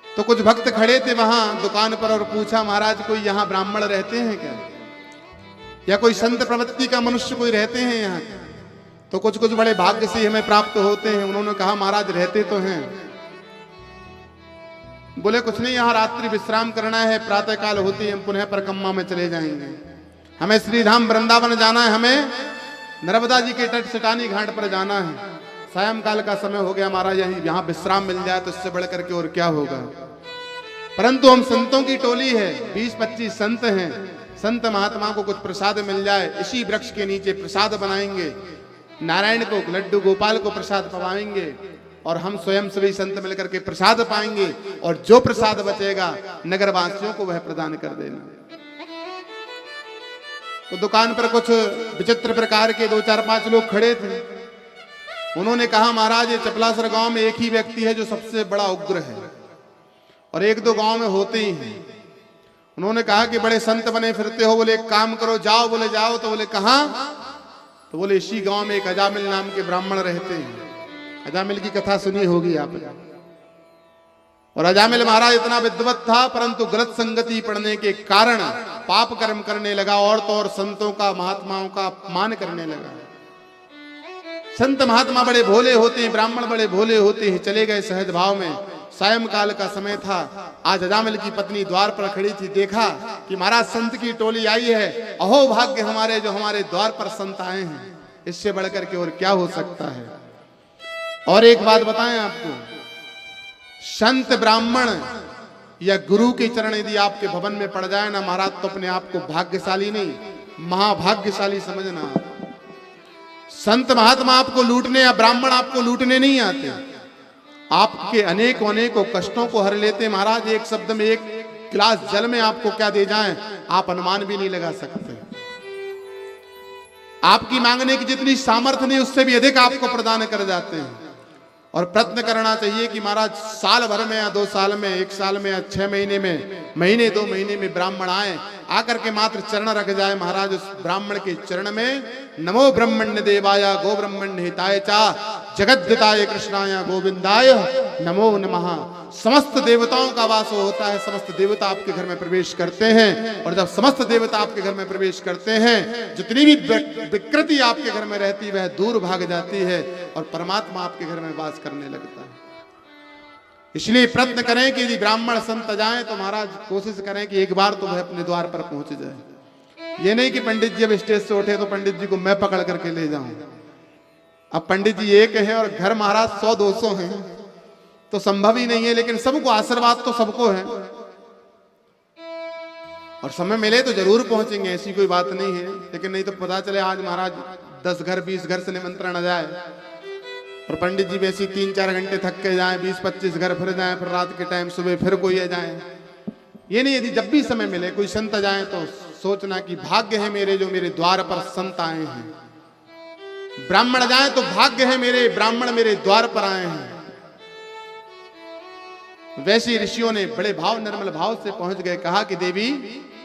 तो कुछ भक्त खड़े थे वहां दुकान पर और पूछा, महाराज कोई यहाँ ब्राह्मण रहते हैं क्या, या कोई संत प्रवृत्ति का मनुष्य कोई रहते हैं यहाँ? तो कुछ कुछ बड़े भाग्य से हमें प्राप्त होते हैं। उन्होंने कहा, महाराज रहते तो हैं। बोले कुछ नहीं, यहाँ रात्रि विश्राम करना है, प्रातः काल होती है हम पुनः परिक्रमा में चले जाएंगे। हमें श्रीधाम वृंदावन जाना है, हमें नर्मदा जी के तट सटानी घाट पर जाना है। सायंकाल का समय हो गया महाराज, यहाँ विश्राम मिल जाए तो इससे बढ़कर के और क्या होगा। परंतु हम संतों की टोली है, 20-25 संत हैं। संत महात्मा को कुछ प्रसाद मिल जाए, इसी वृक्ष के नीचे प्रसाद बनाएंगे, नारायण को लड्डू गोपाल को प्रसाद पवाएंगे और हम स्वयं सभी संत मिलकर के प्रसाद पाएंगे और जो प्रसाद बचेगा नगरवासियों को वह प्रदान कर देना। तो दुकान पर कुछ विचित्र प्रकार के 2-4-5 लोग खड़े थे। उन्होंने कहा, महाराज ये चपलासर गांव में एक ही व्यक्ति है जो सबसे बड़ा उग्र है और 1-2 गांव में होते ही हैं। उन्होंने कहा कि बड़े संत बने फिरते हो, बोले एक काम करो जाओ। बोले जाओ, तो बोले कहां? तो बोले इसी गांव में एक अजामिल नाम के ब्राह्मण रहते हैं। अजामिल की कथा सुनी होगी आपने। और अजामिल महाराज इतना विद्वत था, परंतु गलत संगति पड़ने के कारण पाप कर्म करने लगा और तो और संतों का महात्माओं का अपमान करने लगा। संत महात्मा बड़े भोले होते हैं, ब्राह्मण बड़े भोले होते हैं, चले गए सहज भाव में। सायंकाल का समय था, आज अजामिल की पत्नी द्वार पर खड़ी थी। देखा कि महाराज संत की टोली आई है, अहो भाग्य हमारे जो हमारे द्वार पर संत आए हैं, इससे बढ़कर के और क्या हो सकता है। और एक बात बताएं आपको, संत ब्राह्मण या गुरु के चरण यदि आपके भवन में पड़ जाए ना महाराज, तो अपने आप को भाग्यशाली नहीं महाभाग्यशाली समझना। संत महात्मा आपको लूटने या ब्राह्मण आपको लूटने नहीं आते, आपके अनेकों अनेकों कष्टों को हर लेते। महाराज एक शब्द में, एक गिलास जल में आपको क्या दे जाएं आप अनुमान भी नहीं लगा सकते। आपकी मांगने की जितनी सामर्थ्य नहीं उससे भी अधिक आपको प्रदान कर जाते हैं। और प्रयत्न करना चाहिए कि महाराज साल भर में या 2 साल में, 1 साल में या 6 महीने में, महीने 2 महीने में ब्राह्मण आए, आकर के मात्र चरण रख जाए महाराज उस ब्राह्मण के चरण में, नमो ब्रह्मण्य देवाय गो ब्रह्मण्य हिताय चा जगद्दिताय कृष्णाय गोविंदाय नमो नमः। समस्त देवताओं का वास होता है, समस्त देवता आपके घर में प्रवेश करते हैं। और जब समस्त देवता आपके घर में प्रवेश करते हैं, जितनी भी विकृति आपके घर में रहती है वह दूर भाग जाती है और परमात्मा आपके घर में वास करने लगता है। इसलिए प्रयत्न करें कि यदि ब्राह्मण संत जाएं तो महाराज कोशिश करें कि एक बार तो वह अपने द्वार पर पहुंच जाए। ये नहीं कि पंडित जी अब स्टेज से उठे तो पंडित जी को मैं पकड़ करके ले जाऊं। अब पंडित जी एक है और घर महाराज 100-200 हैं तो संभव ही नहीं है, लेकिन सबको आशीर्वाद तो सबको है और समय मिले तो जरूर पहुंचेंगे, ऐसी कोई बात नहीं है। लेकिन नहीं तो पता चले आज महाराज 10 घर 20 घर से निमंत्रण आ जाए और पंडित जी वैसी 3-4 घंटे थक के जाएं, 20-25 घर फिर जाएं, फिर रात के टाइम सुबह फिर कोई आ जाए। ये नहीं, यदि जब भी समय मिले कोई संत जाए तो सोचना कि भाग्य है मेरे जो मेरे द्वार पर संत आए हैं। ब्राह्मण जाए तो भाग्य है मेरे ब्राह्मण मेरे द्वार पर आए हैं। वैसे ऋषियों ने बड़े भाव निर्मल भाव से पहुंच गए, कहा कि देवी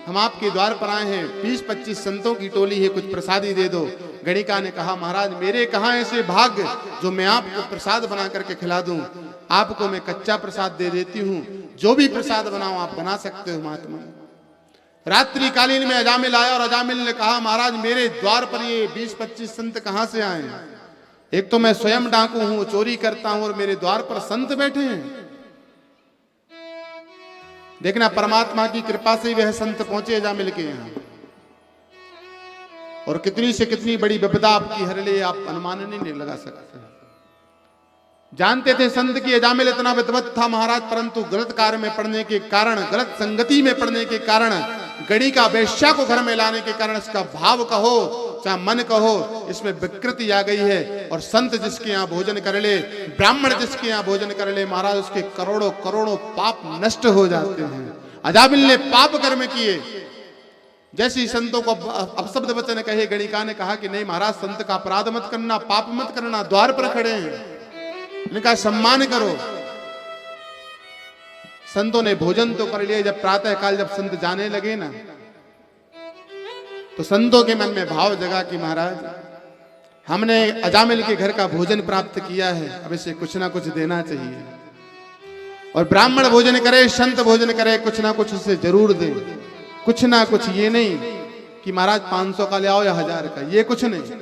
हम आपके द्वार पर आए हैं, 20-25 संतों की टोली है, कुछ प्रसादी दे दो। गणिका ने कहा, महाराज मेरे कहां ऐसे भाग्य जो मैं आपको प्रसाद बना करके खिला दूं। आपको मैं कच्चा प्रसाद दे देती हूं, जो भी प्रसाद बनाओ आप बना सकते हो महात्मा। रात्रि कालीन में अजामिल आया और अजामिल ने कहा, महाराज मेरे द्वार पर ये 20-25 संत कहां से आए? एक तो मैं स्वयं डाकू हूं, चोरी करता हूं और मेरे द्वार पर संत बैठे हैं। देखना परमात्मा की कृपा से वह संत पहुंचे अजामिल के यहाँ और कितनी से कितनी बड़ी विपदा आपकी हर ले आप अनुमान नहीं लगा सकते। जानते थे संत की अजामिल इतना विद्वत था महाराज, परंतु गलत कार्य में पड़ने के कारण, गलत संगति में पड़ने के कारण, गणिका वेश्या को घर में लाने के कारण इसका भाव कहो चाहे मन कहो इसमें विकृति आ गई है। और संत जिसके यहाँ भोजन कर ले, ब्राह्मण जिसके यहाँ भोजन कर ले महाराज, उसके करोड़ों करोड़ों पाप नष्ट हो जाते हैं। अजामिल ने पाप कर्म किए, जैसे ही संतों को अपशब्द वचन कहे, गणिका ने कहा कि नहीं महाराज संत का अपराध मत करना, पाप मत करना, द्वार पर खड़े हैं, इनका सम्मान करो। संतों ने भोजन तो कर लिया। जब प्रातः काल जब संत जाने लगे ना, तो संतों के मन में भाव जगा कि महाराज हमने अजामिल के घर का भोजन प्राप्त किया है, अब इसे कुछ ना कुछ देना चाहिए। और ब्राह्मण भोजन करे, संत भोजन करे, कुछ ना कुछ उसे जरूर दे। कुछ ना कुछ, ये नहीं कि महाराज 500 का ले आओ या 1000 का, ये कुछ नहीं।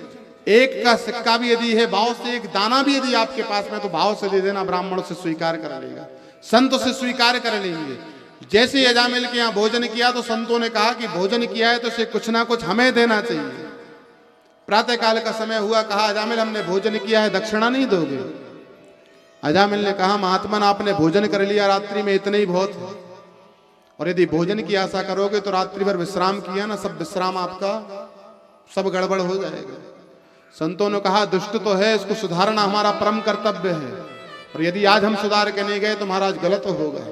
एक का सिक्का भी यदि है भाव से, एक दाना भी यदि आपके पास में, तो भाव से दे देना, ब्राह्मण से स्वीकार कर लेगा, संत से स्वीकार कर लेंगे। जैसे ही अजामिल के यहाँ भोजन किया तो संतों ने कहा कि भोजन किया है तो इसे कुछ ना कुछ हमें देना चाहिए। प्रातः काल का समय हुआ, कहा अजामिल हमने भोजन किया है, दक्षिणा नहीं दोगे? अजामिल ने कहा महात्मन आपने भोजन कर लिया, रात्रि में इतने ही बहुत है, और यदि भोजन की आशा करोगे तो रात्रि भर विश्राम किया ना, सब विश्राम आपका सब गड़बड़ हो जाएगा। संतों ने कहा दुष्ट तो है, इसको सुधारना हमारा परम कर्तव्य है, और यदि आज हम सुधार के नहीं गए तो महाराज गलत होगा।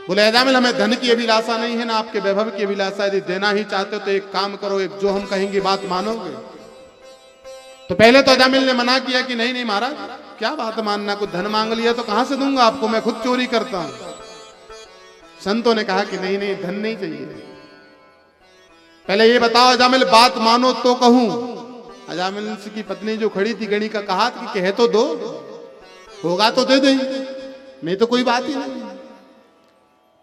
बोले अजामिल हमें धन की अभिलाषा नहीं है ना आपके वैभव की अभिलाषा, यदि देना ही चाहते हो तो एक काम करो, एक जो हम कहेंगे बात मानोगे? तो पहले तो अजामिल ने मना किया कि नहीं नहीं महाराज क्या बात मानना, कुछ धन मांग लिया तो कहां से दूंगा आपको, मैं खुद चोरी करता हूं। संतों ने कहा कि नहीं नहीं धन नहीं चाहिए, पहले ये बताओ अजामिल बात मानो तो कहूं। अजामिल की पत्नी जो खड़ी थी गणिका कहा कि कह तो दो, होगा तो दे देंगे, नहीं तो कोई बात ही नहीं।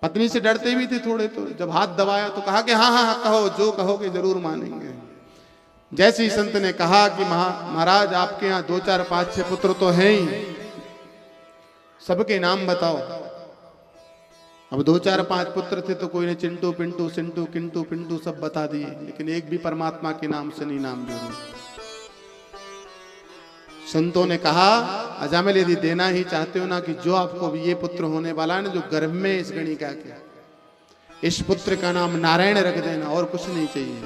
पत्नी से डरते भी थे थोड़े, तो जब हाथ दबाया तो कहा कि हाँ हाँ हाँ कहो, जो कहोगे जरूर मानेंगे। जैसे ही संत ने कहा कि महाराज आपके यहाँ 2 4 5 6 पुत्र तो हैं ही, सबके नाम बताओ। अब 2 4 5 पुत्र थे तो कोई ने चिंटू पिंटू सिंटू किंटू पिंटू सब बता दिए, लेकिन एक भी परमात्मा के नाम से नहीं नाम जोड़े। संतों ने कहा अजामिल यदि देना ही चाहते हो ना, कि जो आपको भी ये पुत्र होने वाला है ना, जो गर्भ में इस गणिका के, इस पुत्र का नाम नारायण रख देना, और कुछ नहीं चाहिए।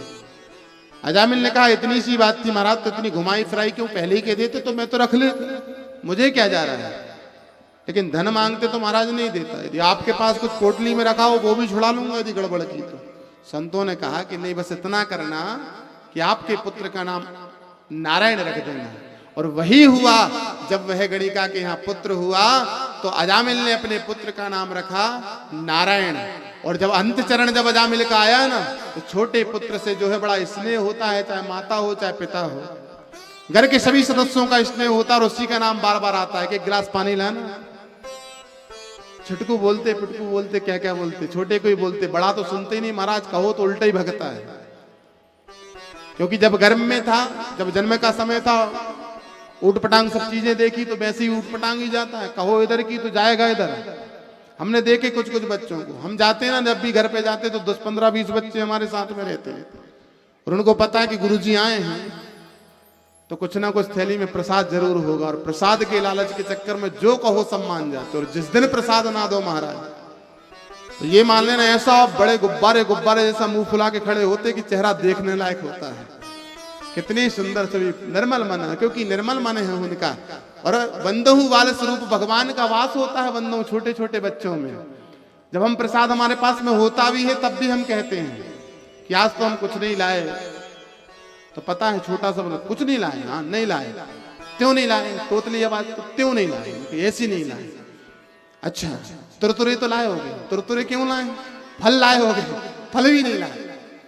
अजामिल ने कहा इतनी सी बात थी महाराज, तो इतनी घुमाई फिराई क्यों, पहले ही कह देते तो मैं तो रख लेता, मुझे क्या जा रहा है। लेकिन धन मांगते तो महाराज नहीं देता, यदि आपके पास कुछ पोटली में रखा हो वो भी छुड़ा लूंगा यदि गड़बड़ की तो। संतों ने कहा कि नहीं, बस इतना करना कि आपके पुत्र का नाम नारायण रख देना। और वही हुआ, जब वह गणिका के यहाँ पुत्र हुआ तो अजामिल ने अपने पुत्र का नाम रखा नारायण। और जब अंत चरण जब अजामिल का आया ना, तो छोटे पुत्र से जो है बड़ा स्नेह होता है, चाहे माता हो चाहे पिता हो, घर के सभी सदस्यों का स्नेह होता है, और उसी का नाम बार बार आता है कि एक गिलास पानी लाना। छुटकू बोलते पिटकू बोलते क्या क्या बोलते, छोटे को ही बोलते, बड़ा तो सुनते ही नहीं महाराज, कहो तो उल्टा ही भगता है। क्योंकि जब गर्भ में था, जब जन्म का समय था, ऊट पटांग सब चीजें देखी तो वैसे ही ऊट पटांग ही जाता है, कहो इधर की तो जाएगा इधर। हमने देखे कुछ कुछ बच्चों को, हम जाते हैं ना जब भी घर पे जाते तो 10 15 20 बच्चे हमारे साथ में रहते हैं, और उनको पता है कि गुरुजी आए हैं तो कुछ ना कुछ थैली में प्रसाद जरूर होगा, और प्रसाद के लालच के चक्कर में जो कहो सब मान जाते। और जिस दिन प्रसाद ना दो महाराज, तो ये मान लेना ऐसा बड़े गुब्बारे गुब्बारे जैसा मुंह फुला के खड़े होते कि चेहरा देखने लायक होता है। कितनी सुंदर सभी निर्मल मन है, क्योंकि निर्मल मन है उनका। और बंदहु वाले स्वरूप भगवान का वास होता है बंदों, छोटे छोटे बच्चों में। जब हम प्रसाद हमारे पास में होता भी है तब भी हम कहते हैं कि आज तो हम कुछ नहीं लाए, तो पता है छोटा सा बोला कुछ नहीं लाए, हाँ नहीं लाए, क्यों नहीं लाए, तोतली आवाज तो क्यों नहीं लाए, ऐसी नहीं लाए। अच्छा तुरतुरे तो लाए होगे, तुरतुरे क्यों लाए, फल लाए होगे, फल भी नहीं लाए,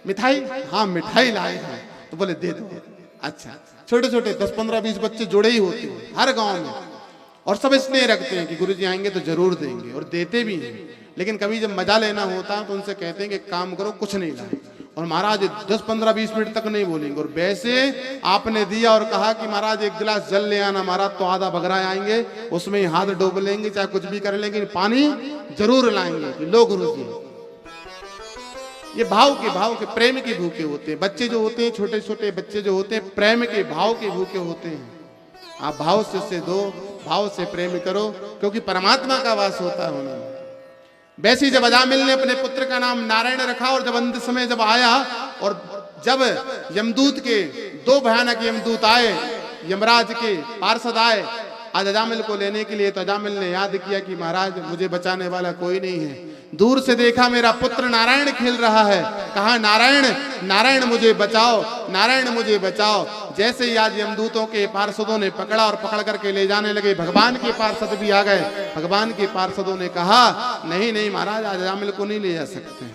मिठाई, हाँ मिठाई लाए हैं, तो बोले दे दो। अच्छा छोटे छोटे 10 15 20 बच्चे जुड़े ही होते हैं हर गांव में, और सब स्नेह रखते हैं कि गुरुजी आएंगे तो जरूर देंगे, और देते भी हैं। लेकिन कभी जब मजा लेना होता है तो उनसे कहते हैं कि काम करो कुछ नहीं लाए, और महाराज 10 15 20 मिनट तक नहीं बोलेंगे। और वैसे आपने दिया और कहा कि महाराज एक गिलास जल ले आना महाराज, तो आधा बगरा आएंगे, उसमें हाथ डूब लेंगे, चाहे कुछ भी कर लेंगे, पानी जरूर लाएंगे कि लो गुरुजी। ये भाव के प्रेम के भूखे होते हैं बच्चे जो होते हैं, छोटे छोटे बच्चे जो होते हैं प्रेम के भाव के भूखे होते हैं। आप भाव से उसे दो, भाव से प्रेम करो, क्योंकि परमात्मा का वास होता है उन्हें। वैसे ही जब अजामिल ने अपने पुत्र का नाम नारायण रखा, और जब अंत समय जब आया, और जब यमदूत के 2 भयानक यमदूत आए, यमराज के पार्षद आए आज अजामिल को लेने के लिए, तो अजामिल ने याद किया कि महाराज मुझे बचाने वाला कोई नहीं है। दूर से देखा मेरा पुत्र नारायण खेल रहा है, कहा नारायण नारायण मुझे बचाओ, नारायण मुझे बचाओ। जैसे ही आज यमदूतों के पार्षदों ने पकड़ा और पकड़ करके ले जाने लगे, भगवान के पार्षद भी आ गए। भगवान के पार्षदों ने कहा नहीं नहीं महाराज आज अजामिल को नहीं ले जा सकते।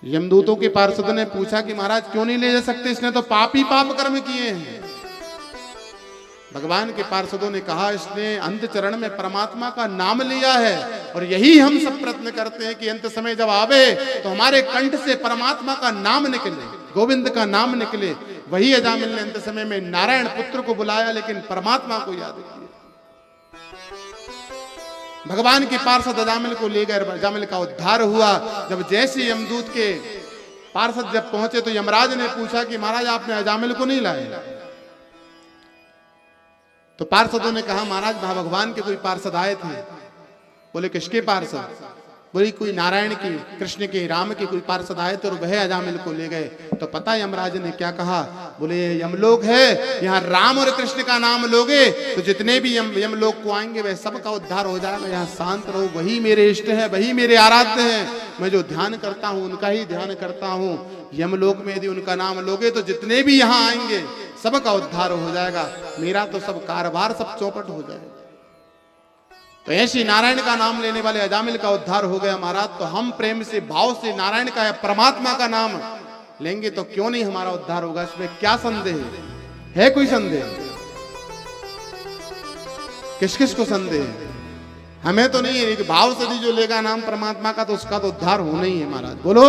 यमदूतों के पार्षद ने पूछा कि महाराज क्यों नहीं ले जा सकते, इसने तो पाप ही पाप कर्म किए हैं। भगवान के पार्षदों ने कहा इसने अंत चरण में परमात्मा का नाम लिया है, और यही हम सब प्रयत्न करते हैं कि अंत समय जब आवे तो हमारे कंठ से परमात्मा का नाम निकले, गोविंद का नाम निकले। वही अजामिल ने अंत समय में नारायण पुत्र को बुलाया, लेकिन परमात्मा को याद किया। भगवान के पार्षद अजामिल को ले गए, अजामिल का उद्धार हुआ। जब जैसे यमदूत के पार्षद जब पहुंचे तो यमराज ने पूछा कि महाराज आपने अजामिल को नहीं लाए। तो पार्षदों ने कहा महाराज भगवान के कोई पार्षद आए थे। बोले किसके पार्षद? बोली कोई नारायण के, कृष्ण के, राम के कोई पार्षद आए थे और वह अजामिल को ले गए। तो पता यमराज ने क्या कहा? बोले यमलोक है, यहाँ राम और कृष्ण का नाम लोगे तो जितने भी यमलोक को आएंगे वह सबका उद्धार हो जाएगा। यहाँ शांत रहो, वही मेरे इष्ट है, वही मेरे आराध्य हैं। मैं जो ध्यान करता हूँ उनका ही ध्यान करता हूँ। यमलोक में यदि उनका नाम लोगे तो जितने भी यहाँ आएंगे सबका उद्धार हो जाएगा। मेरा तो सब कारोबार सब चौपट हो जाएगा। तो ऐसे नारायण का नाम लेने वाले अजामिल का उद्धार हो गया महाराज। तो हम प्रेम से भाव से नारायण का या परमात्मा का नाम लेंगे तो क्यों नहीं हमारा उद्धार होगा? इसमें क्या संदेह है? कोई संदेह? किस किस को संदेह है? हमें तो नहीं है। भाव से जो लेगा नाम परमात्मा का तो उसका तो उद्धार होना ही है महाराज। बोलो।